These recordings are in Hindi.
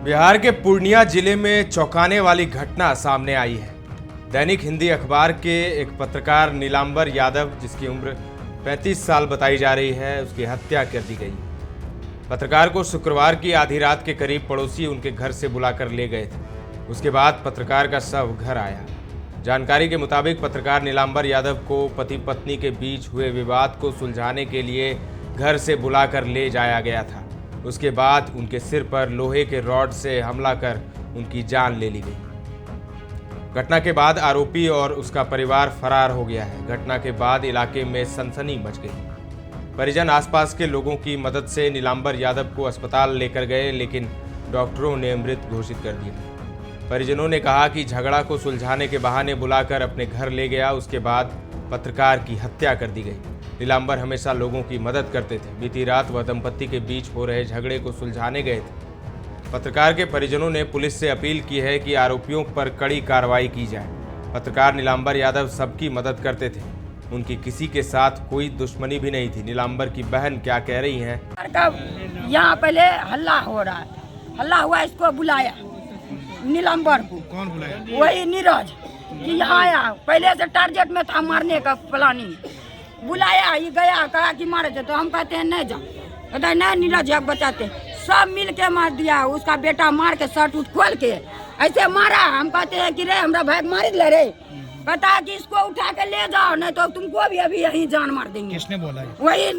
बिहार के पूर्णिया जिले में चौंकाने वाली घटना सामने आई है। दैनिक हिंदी अखबार के एक पत्रकार नीलांबर यादव, जिसकी उम्र 35 साल बताई जा रही है, उसकी हत्या कर दी गई। पत्रकार को शुक्रवार की आधी रात के करीब पड़ोसी उनके घर से बुलाकर ले गए थे। उसके बाद पत्रकार का शव घर आया। जानकारी के मुताबिक पत्रकार नीलांबर यादव को पति पत्नी के बीच हुए विवाद को सुलझाने के लिए घर से बुलाकर ले जाया गया था। उसके बाद उनके सिर पर लोहे के रॉड से हमला कर उनकी जान ले ली गई। घटना के बाद आरोपी और उसका परिवार फरार हो गया है। घटना के बाद इलाके में सनसनी मच गई। परिजन आसपास के लोगों की मदद से नीलांबर यादव को अस्पताल लेकर गए, लेकिन डॉक्टरों ने मृत घोषित कर दिया। परिजनों ने कहा कि झगड़ा को सुलझाने के बहाने बुलाकर अपने घर ले गया। उसके बाद पत्रकार की हत्या कर दी गई। नीलांबर हमेशा लोगों की मदद करते थे। बीती रात वह दंपत्ति के बीच हो रहे झगड़े को सुलझाने गए थे। पत्रकार के परिजनों ने पुलिस से अपील की है कि आरोपियों पर कड़ी कार्रवाई की जाए। पत्रकार नीलांबर यादव सबकी मदद करते थे। उनकी किसी के साथ कोई दुश्मनी भी नहीं थी। नीलांबर की बहन क्या कह रही हैं? यहाँ पहले हल्ला हो रहा है, हल्ला हुआ, इसको बुलाया नीलांबर को। कौन बुलाया? वही नीरज कि यहाँ आया। पहले से टारगेट में था मारने का प्लानिंग। बुलाया, ये गया, कहा कि मारे थे, तो हम कहते हैं नहीं जाओ। कहता है नहीं नीरज है, बचाते। सब मिल के मार दिया। उसका बेटा मार के शर्ट उठ खोल के ऐसे मारा। हम कहते हैं कि रे हमारा भाई मार ले रे। कहता है कि इसको उठा के ले जाओ, नहीं तो तुमको भी अभी यहीं जान मार देंगे। किसने बोला? वही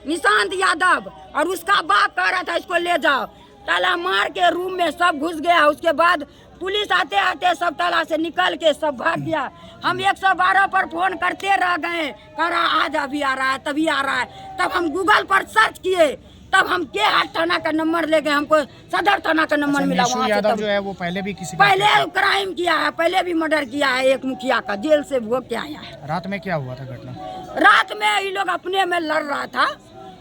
निशांत यादव। और उसका बाप कह रहा था इसको ले जाओ। ताला मार के रूम में सब घुस गया। उसके बाद पुलिस आते आते सब ताला से निकल के सब भाग गया। हम 112 पर फोन करते रह गए, कह रहा आज अभी आ रहा है, तभी आ रहा है। तब हम गूगल पर सर्च किए, तब हम के हाट थाना का नंबर ले गए। हमको सदर थाना का नंबर मिला। वहाँ से यादव जो है वो पहले भी पहले क्राइम किया है, पहले भी मर्डर किया है। एक मुखिया का जेल से भोग के आया है। रात में क्या हुआ था घटना? रात में ये लोग अपने में लड़ रहा था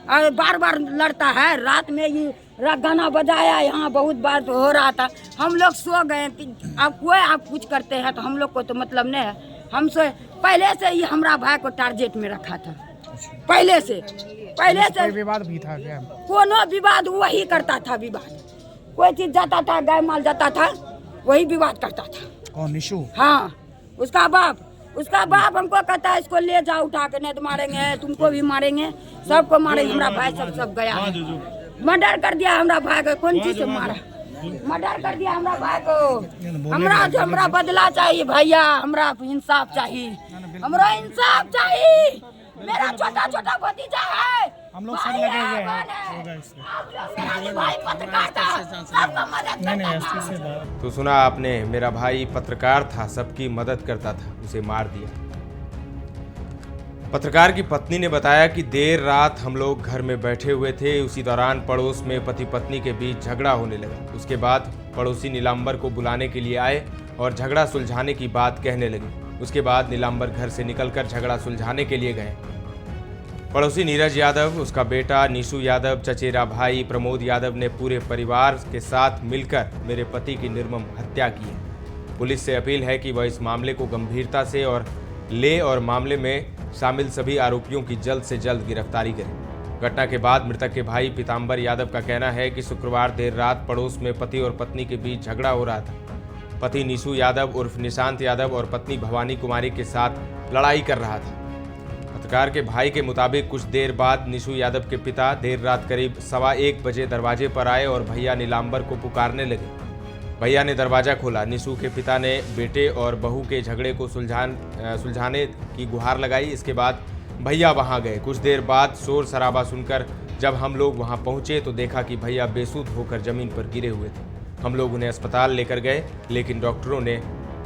और बार बार लड़ता है। रात में ये गाना बजाया, यहाँ बहुत बार हो रहा था। हम लोग सो गए। आप कुछ करते हैं तो हम लोग को तो मतलब नहीं है। हम सो पहले से ही हमारा भाई को टारगेट में रखा था। पहले से कोई विवाद भी था क्या? कोनो विवाद वही करता था। विवाद कोई चीज जाता था, गाय माल जाता था, वही विवाद करता था। कौन? निशु? हाँ, उसका बाप हमको कहता है इसको ले जाओ उठा के, नहीं तो मारेंगे, तुमको भी मारेंगे, सबको मारेंगे। हमारा भाई सब गया है। मर्डर कर दिया हमारा भाई को। कौन चीज से मारा? मर्डर कर दिया हमारा भाई को। हमरा बदला चाहिए भैया। हमरा इंसाफ चाहिए। हमरा इंसाफ चाहिए। मेरा छोटा छोटा भतीजा है। हम लोग सब लगे हुए हैं। तो सुना आपने, मेरा भाई पत्रकार था, सबकी मदद करता था, उसे मार दिया। पत्रकार की पत्नी ने बताया कि देर रात हम लोग घर में बैठे हुए थे। उसी दौरान पड़ोस में पति पत्नी के बीच झगड़ा होने लगा। उसके बाद पड़ोसी नीलांबर को बुलाने के लिए आए और झगड़ा सुलझाने की बात कहने लगे। उसके बाद नीलांबर घर से निकलकर झगड़ा सुलझाने के लिए गए। पड़ोसी नीरज यादव, उसका बेटा निशु यादव, चचेरा भाई प्रमोद यादव ने पूरे परिवार के साथ मिलकर मेरे पति की निर्मम हत्या की है। पुलिस से अपील है कि वह इस मामले को गंभीरता से और मामले में शामिल सभी आरोपियों की जल्द से जल्द गिरफ्तारी करें। घटना के बाद मृतक के भाई पीताम्बर यादव का कहना है कि शुक्रवार देर रात पड़ोस में पति और पत्नी के बीच झगड़ा हो रहा था। पति निशु यादव उर्फ निशांत यादव और पत्नी भवानी कुमारी के साथ लड़ाई कर रहा था। पत्रकार के भाई के मुताबिक कुछ देर बाद निशु यादव के पिता देर रात करीब 1:15 बजे दरवाजे पर आए और भैया नीलांबर को पुकारने लगे। भैया ने दरवाज़ा खोला। निशु के पिता ने बेटे और बहू के झगड़े को सुलझाने की गुहार लगाई। इसके बाद भैया वहां गए। कुछ देर बाद शोर शराबा सुनकर जब हम लोग वहां पहुंचे तो देखा कि भैया बेसुध होकर जमीन पर गिरे हुए थे। हम लोग उन्हें अस्पताल लेकर गए, लेकिन डॉक्टरों ने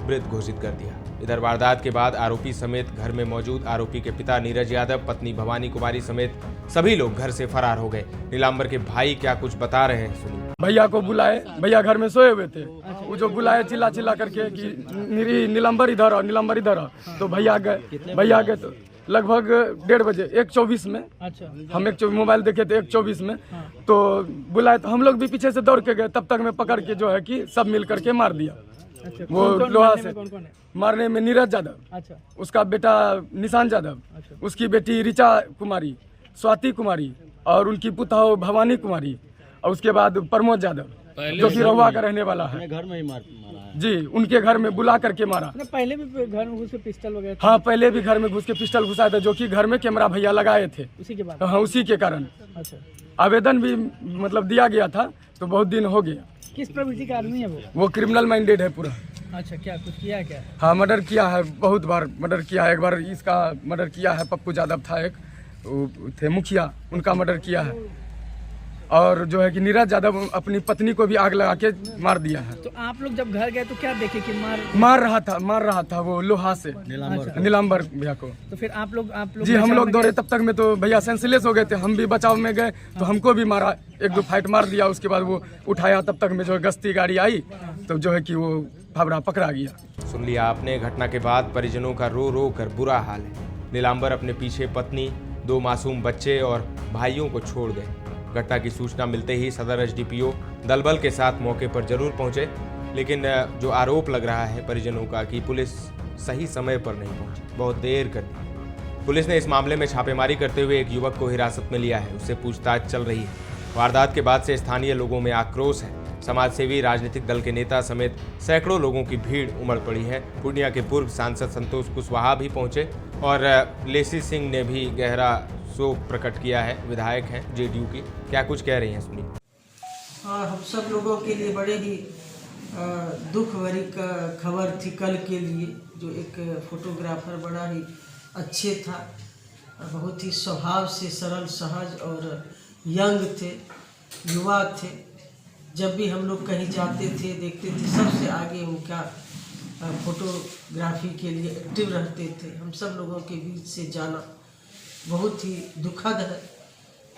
मृत घोषित कर दिया। इधर वारदात के बाद आरोपी समेत घर में मौजूद आरोपी के पिता नीरज यादव, पत्नी भवानी कुमारी समेत सभी लोग घर से फरार हो गए। नीलांबर के भाई क्या कुछ बता रहे हैं, सुनिए। भैया को बुलाए, भैया घर में सोए हुए थे। वो जो बुलाए चिल्ला करके कि नीलांबर इधर आओ, नीलांबर इधर आओ। तो भैया गए तो लगभग 1:30 बजे 1:24 में। हम 1:24 मोबाइल देखे थे 1:24 में। तो बुलाए तो हम लोग भी पीछे से दौड़ के गए। तब तक में पकड़ के जो है कि सब मिल करके मार दिया। वो लोहा से मारने में नीरज यादव, उसका बेटा निशांत यादव, उसकी बेटी ऋचा कुमारी, स्वाति कुमारी और उनकी पुतौह भवानी कुमारी और उसके बाद प्रमोद यादव जो कि रहुआ का रहने वाला है, घर में ही मारा है। जी उनके घर में बुला करके मारा। पहले भी घर में घुस के पिस्टल वगैरह हाँ, पहले भी घर में घुस के पिस्टल घुसाए थे, जो कि घर में कैमरा भैया लगाए थे। उसी के बाद हाँ, उसी के कारण अच्छा आवेदन भी मतलब दिया गया था, तो बहुत दिन हो गया। किस प्रवृत्ति का आदमी है वो? क्रिमिनल माइंडेड है पूरा। अच्छा, क्या कुछ किया है क्या? हाँ, मर्डर किया है, बहुत बार मर्डर किया है। एक बार इसका मर्डर किया है, पप्पू यादव था एक, वो थे मुखिया, उनका मर्डर किया है। और जो है कि नीरज यादव अपनी पत्नी को भी आग लगा के मार दिया है। तो आप लोग जब घर गए तो क्या देखे कि मार रहा था वो लोहा से नीलांबर भैया को। तो फिर आप लोग जी हम लोग दौड़े, तब तक में तो भैया सेंसलेस हो गए थे। हम भी बचाव में गए तो हमको भी मारा, एक दो फाइट मार दिया। उसके बाद वो उठाया, तब तक में जो गश्ती गाड़ी आई तो जो है कि वो फावड़ा पकड़ा गया। सुन लिया आपने। घटना के बाद परिजनों का रो रो कर बुरा हाल है। नीलांबर अपने पीछे पत्नी, 2 मासूम बच्चे और भाइयों को छोड़ गए। घटना की सूचना मिलते ही सदर एसडीपीओ दलबल के साथ मौके पर जरूर पहुंचे, लेकिन जो आरोप लग रहा है परिजनों का कि पुलिस सही समय पर नहीं पहुंची, बहुत देर कर दी। पुलिस ने इस मामले में छापेमारी करते हुए एक युवक को हिरासत में लिया है, उससे पूछताछ चल रही है। वारदात के बाद से स्थानीय लोगों में आक्रोश है। समाजसेवी, राजनीतिक दल के नेता समेत सैकड़ों लोगों की भीड़ उमड़ पड़ी है। पूर्णिया के पूर्व सांसद संतोष कुशवाहा भी पहुंचे और लेसी सिंह ने भी गहरा शोक प्रकट किया है। विधायक हैं जेडीयू की, क्या कुछ कह रही हैं सुनिए। हाँ, हम सब लोगों के लिए बड़े ही दुख भरी खबर थी कल के लिए। जो एक फोटोग्राफर बड़ा ही अच्छे था, बहुत ही स्वभाव से सरल, सहज और यंग थे, युवा थे। जब भी हम लोग कहीं जाते थे, देखते थे, सबसे आगे उनका फोटोग्राफी के लिए एक्टिव रहते थे। हम सब लोगों के बीच से जाना बहुत ही दुखद है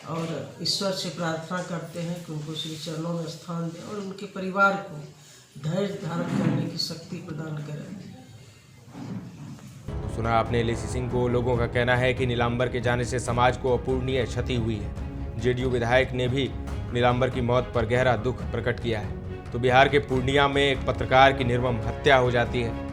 और ईश्वर से प्रार्थना करते हैं कि उनको श्री चरणों में स्थान दें और उनके परिवार को धैर्य धारण करने की शक्ति प्रदान करें। सुना आपने लेसी सिंह को। लोगों का कहना है कि नीलांबर के जाने से समाज को अपूरणीय क्षति हुई है। जेडीयू विधायक ने भी नीलांबर की मौत पर गहरा दुख प्रकट किया है। तो बिहार के पूर्णिया में एक पत्रकार की निर्मम हत्या हो जाती है।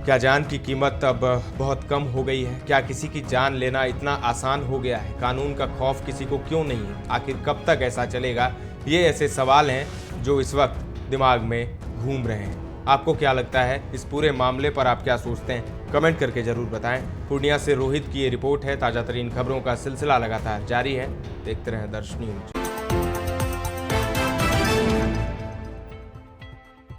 क्या जान की कीमत अब बहुत कम हो गई है? क्या किसी की जान लेना इतना आसान हो गया है? कानून का खौफ किसी को क्यों नहीं है? आखिर कब तक ऐसा चलेगा? ये ऐसे सवाल हैं जो इस वक्त दिमाग में घूम रहे हैं। आपको क्या लगता है इस पूरे मामले पर? आप क्या सोचते हैं? कमेंट करके जरूर बताएं। पूर्णिया से रोहित की ये रिपोर्ट है। ताज़ा तरीन खबरों का सिलसिला लगातार जारी है। देखते रहें दर्श न्यूज।